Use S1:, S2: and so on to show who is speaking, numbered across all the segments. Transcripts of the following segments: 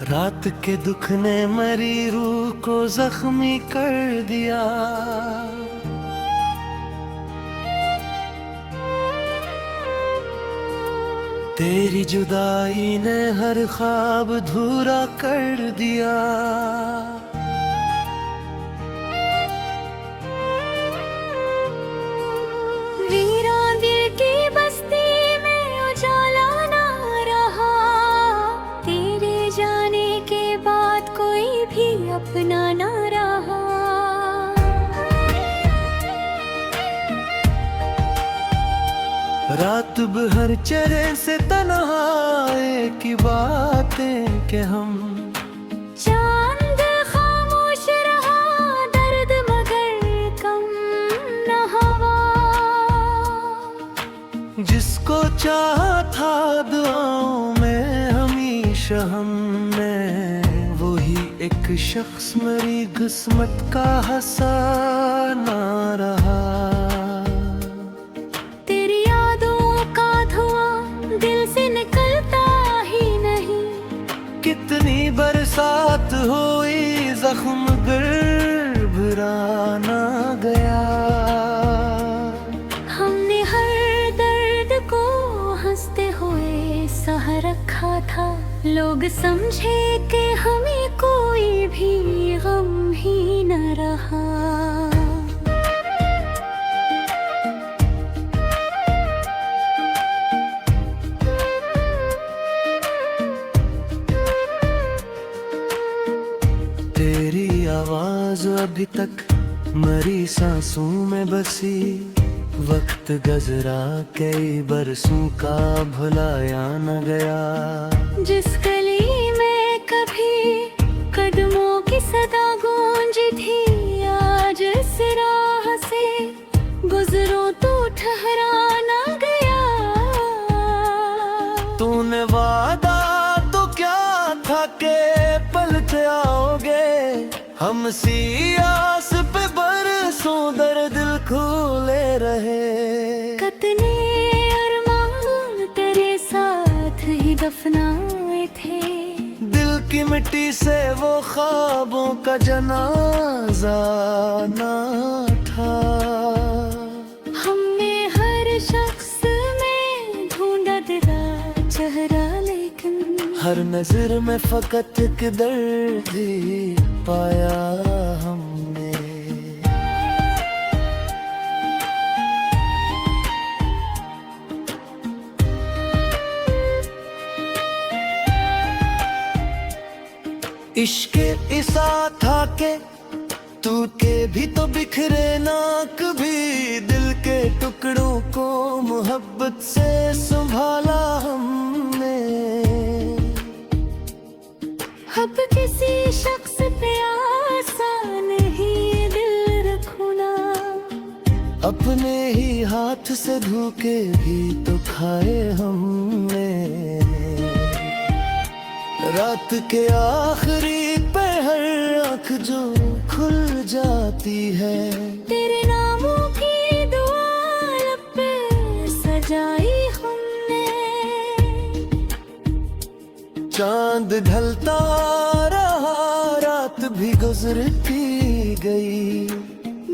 S1: रात के दुख ने मेरी रूह को जख्मी कर दिया। तेरी जुदाई ने हर ख्वाब धूरा कर दिया।
S2: वीरान दिल की बस्ती में उजाला ना रहा, तेरे जाने के बाद कोई भी अपना ना रहा।
S1: रात भर चेहरे से तन्हा की बातें के हम,
S2: चांद खामोश रहा, दर्द मगर कम न हवा।
S1: जिसको चाहा था दुआओं में हमेशा हमने, वही एक शख्स मेरी किस्मत का हंसाना रहा।
S2: दिल से निकलता ही नहीं,
S1: कितनी बरसात हुई जख्म भरा ना गया।
S2: हमने हर दर्द को हंसते हुए सह रखा था, लोग समझे कि हमें कोई भी गम ही न रहा।
S1: तेरी आवाज अभी तक मरी सांसों में बसी, वक्त गुज़रा कई बरसों का भुलाया न गया।
S2: जिस गली में कभी कदमों की सदा गूंजी थी, आज इस राह से गुजरो तो ठहरा न गया।
S1: तूने वादा तो क्या था के पलट आओगे, हम सी आस पे बरसों दर्द दिल खोले रहे।
S2: कितने अरमान तेरे साथ ही दफनाए थे,
S1: दिल की मिट्टी से वो ख्वाबों का जनाजा ना था।
S2: हमने हर शख्स में ढूंढा तेरा चेहरा, लेकिन
S1: हर नजर में फकत एक दर्द ही पाया हमने। इश्क ऐसा था के टूटे भी तो बिखरे ना कभी, दिल के टुकड़ों को मोहब्बत से संभाला हमने।
S2: अब किसी शख्स पे आसान नहीं दिल रखना,
S1: अपने ही हाथ से धोखे भी तो खाए हमने। रात के आखिरी पहर आँख जो खुल जाती है,
S2: तेरे नामों की दुआ लब पे सजाई हमने।
S1: चांद ढलता रहा, रात भी गुजरती गई,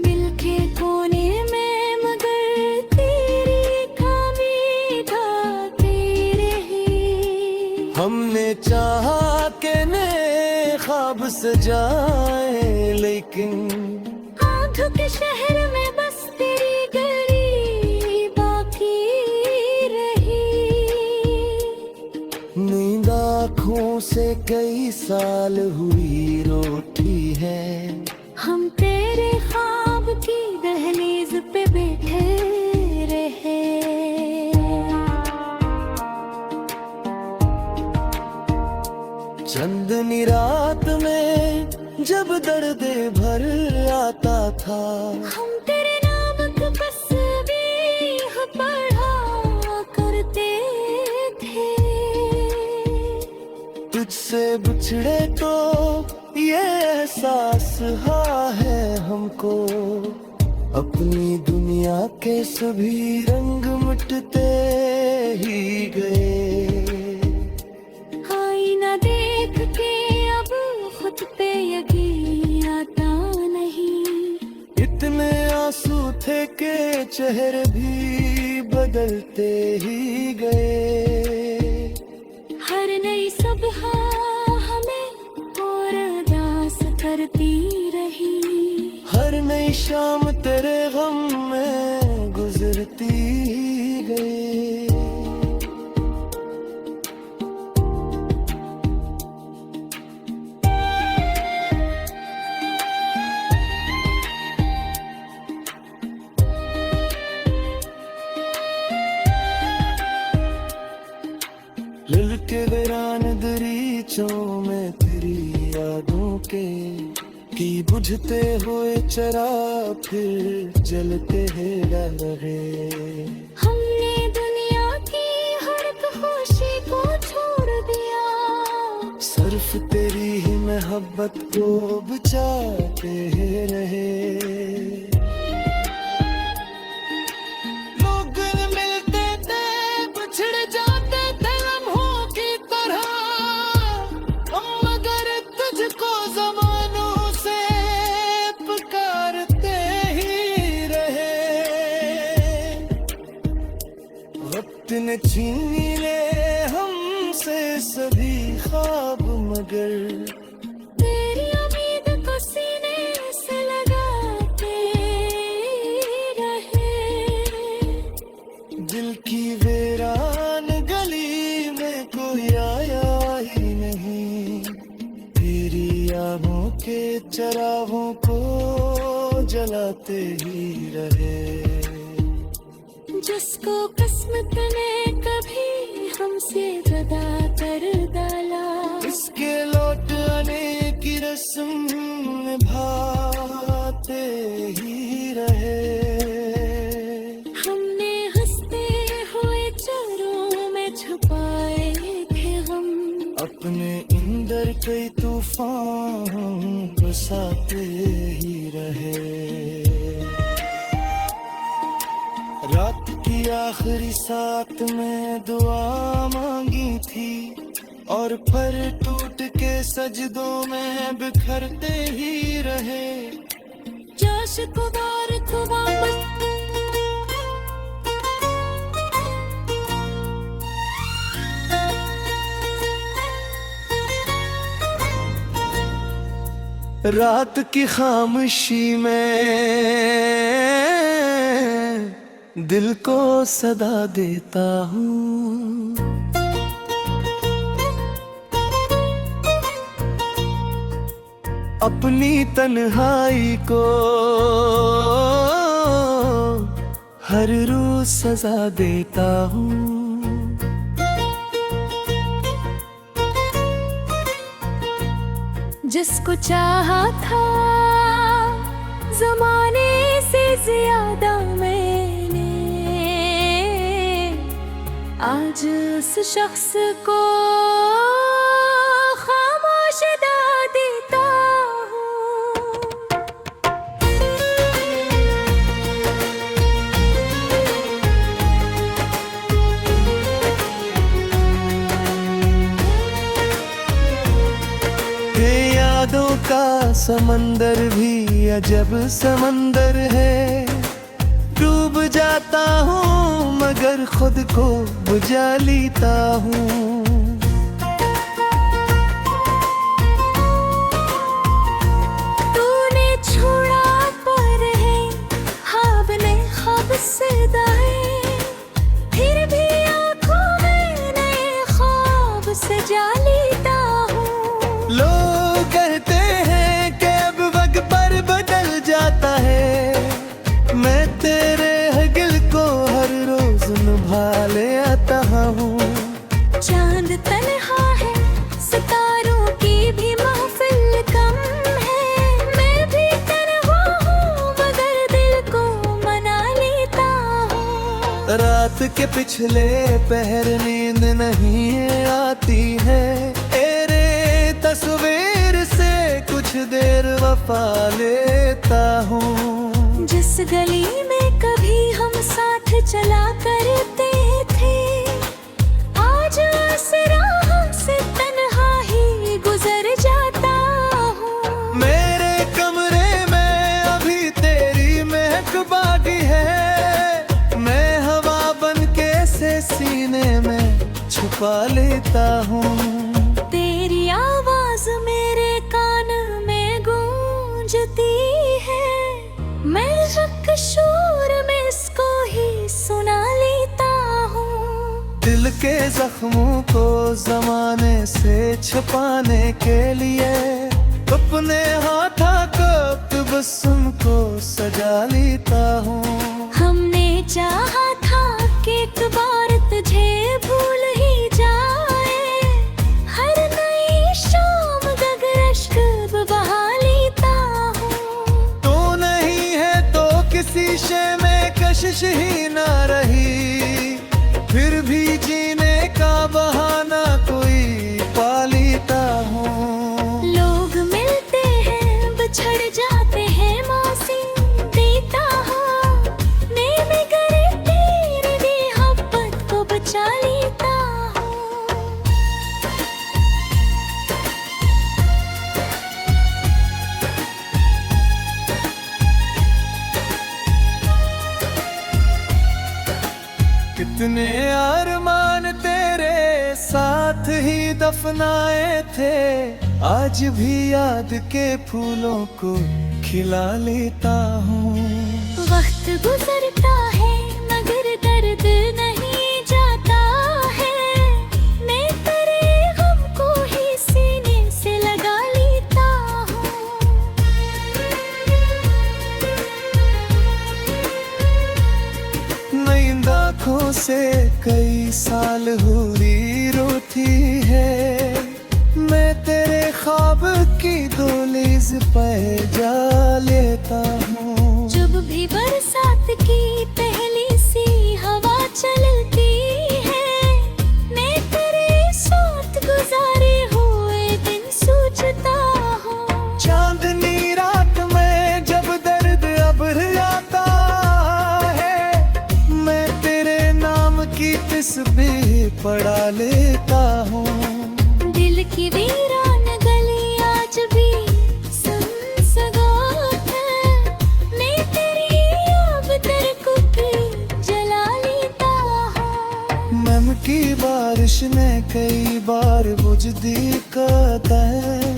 S2: दिल के कोने में मगर तेरी खामी ढाके रही।
S1: हमने चाहा के ने ख्वाब सजाए, लेकिन
S2: आँखों के शहर में बस तेरी गली बाकी रही।
S1: नींद आँखों से कई साल हुई रोटी है,
S2: हम तेरे ख्वाब की दहलीज पे बैठे रहे।
S1: चंदनी रात में जब दर्द भर आता था,
S2: हम तेरे नाम का बस भी पढ़ा करते थे।
S1: तुझसे बिछड़े तो ये एहसास हुआ है हमको, अपनी दुनिया के सभी रंग मिटते ही गए।
S2: आईना देख के
S1: के चेहरे भी बदलते ही गए।
S2: हर नई सुबह हमें और उदास करती रही।
S1: हर नई शाम तेरे गम में गुजरती गई। लिल के वीरान दरीचों में तेरी यादों के की बुझते हुए चरा फिर जलते रहे।
S2: हमने दुनिया की हर खुशी को छोड़ दिया।
S1: सिर्फ तेरी ही मोहब्बत को बचाते रहे। लोग मिलते थे बिछड़ जाते थे लम्हों की तरह, मगर तुझको जमानों से पुकारते ही रहे। वक्त ने छीन ले हमसे सभी ख्वाब, मगर
S2: तेरी उम्मीद को सीने से लगाते रहे।
S1: दिल की वीरान गली में कोई आया ही नहीं। तेरी आँखों के चरागों को जलाते ही रहे।
S2: जिसको किस्मत ने कभी हमसे जुदा कर डाला,
S1: इसके लौट आने की रस्म निभाते ही रहे।
S2: हमने हंसते हुए चेहरों में छुपाए थे हम।
S1: अपने अंदर कई तूफान बसाते ही रहे। रात की आखिरी साथ में दुआ मांगी थी, और पर टूट के सजदों में बिखरते ही रहे।
S2: जोश को बार तो वापस
S1: रात की खामोशी में दिल को सदा देता हूँ। अपनी तन्हाई को हर रोज सजा देता हूँ।
S2: जिसको चाहा था जमाने से ज्यादा मैंने, आज उस शख्स को खामोश दाद देता हूँ।
S1: ये यादों का समंदर भी अजब समंदर है। डूब जाता हूँ मगर खुद को बुझा लेता हूँ।
S2: तूने छोड़ा पर है ख्वाब ने ख्वाब से दाए, फिर भी आँखों में नए ख्वाब सजा लेता हूँ।
S1: लोग कहते हैं कि अब वक्त पर बदल जाता है। मैं तेरे दिल को हर रोज निभा ले आता हूँ।
S2: चांद तन्हा है सितारों की भी महफिल कम है। मैं भी तन्हा हूँ मगर दिल को मना लेता हूँ।
S1: रात के पिछले पहर नींद नहीं आती है। तेरे तस्वीर से कुछ देर वफा लेता हूँ।
S2: जिस गली में कभी हम साथ चला करते थे, आज उस राह से तन्हा ही गुजर जाता हूँ।
S1: मेरे कमरे में अभी तेरी महक बाकी है। छुपा लेता हूँ।
S2: तेरी आवाज मेरे कान में गूंजती है, मैं शक शोर में इसको ही सुना लेता हूँ।
S1: दिल के जख्मों को जमाने से छुपाने के लिए अपने हाथा को बस उनको सजा लेता हूँ।
S2: हमने चाहा था कि एक बार तुझे भूल ही जाए, हर नई शाम गगन अश्क बहा लेता हूँ।
S1: तो नहीं है तो किसी शय में कशिश ही ना रही, फिर भी जीने का बहाना कोई पा लेता हूँ।
S2: लोग मिलते हैं बिछड़ जाते हैं, मौसी देता हूँ। मैं करे तेरी मोहब्बत को बचा लेता हूँ।
S1: कितने अरमान तेरे साथ ही दफनाए थे, आज भी याद के फूलों को खिला लेता हूँ।
S2: वक्त गुजरता है मगर दर्द नहीं जाता है, मैं तेरे गम को ही सीने से लगा लेता हूँ।
S1: नींद आँखों से कई साल हुई रोती है, मैं तेरे ख्वाब की दहलीज पे जा लेता हूँ।
S2: जब भी बरसात की पहली सी हवा चलती है, मैं तेरे साथ गुजारे हुए दिन सोचता हूँ।
S1: चांदनी रात में जब दर्द अब्र आता है, मैं तेरे नाम की तस्बीह पढ़ा लेता हूँ।
S2: दिल की वीरान गली आज भी सनसनाहट है, मैं तेरी याद तेरे को फिर जला लेता हूँ।
S1: नम की बारिश ने कई बार बुझ दी कदर,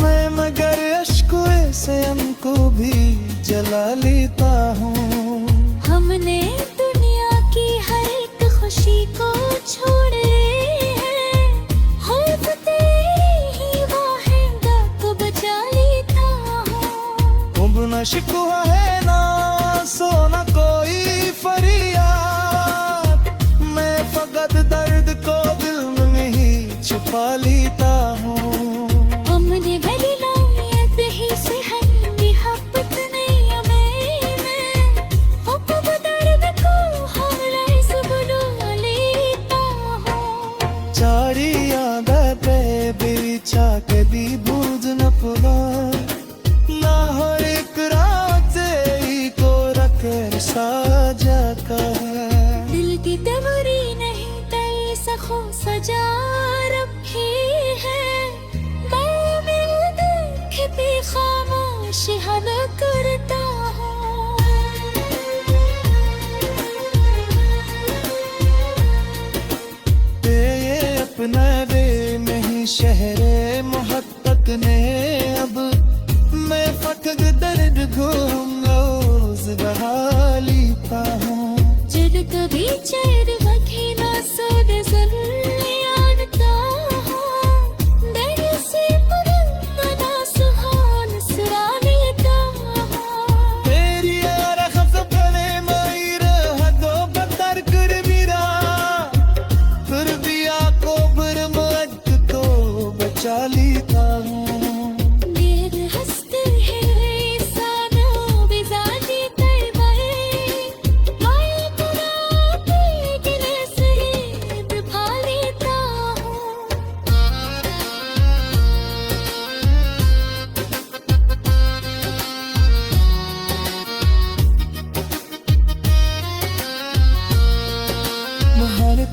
S1: मैं मगर अश्कों से हमको भी जला लेता हूँ।
S2: हमने दुनिया की हर एक खुशी को छोड़
S1: न शिकवा है ना सोना कोई फरियाद, मैं फकत दर्द को दिल में ही छुपा लेता हूँ।
S2: हमने भली लायत ही से है मोहब्बत नहीं हमें, हुक्म दर्द को हौले से बुला लेता हूँ।
S1: चारी आदत बिछा के दी बूझ न पुला, लाहौर एक रात ही को रख साजा कर।
S2: दिल की तमरी नहीं तय सखो सजा रखी है, मैं देख भी खामोश हद करता हूँ।
S1: ये अपना रे नहीं शहरे मोहब्बत ने, अब मैं फकत दर्द घूमोज बहा लेता हूँ।
S2: जब कभी चैन वखे ना सोद यादता हूँ, दर से पुरंदा ना सुहान सुरा लेता हूँ।
S1: तेरी यार खफने मायर हदो बतर कर मेरा, फिर भी आको भर मत तो बचा लेता हूँ।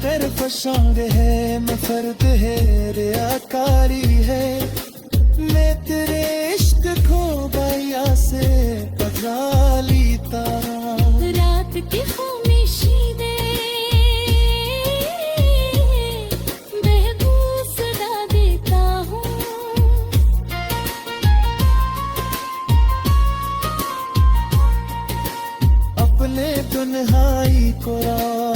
S1: तेरे फशांग है मैं फर्द है रियाकारी है, मैं तेरे इश्क को बैया से पकड़ा लेता।
S2: रात की खामोशी दे
S1: तन्हाई को राह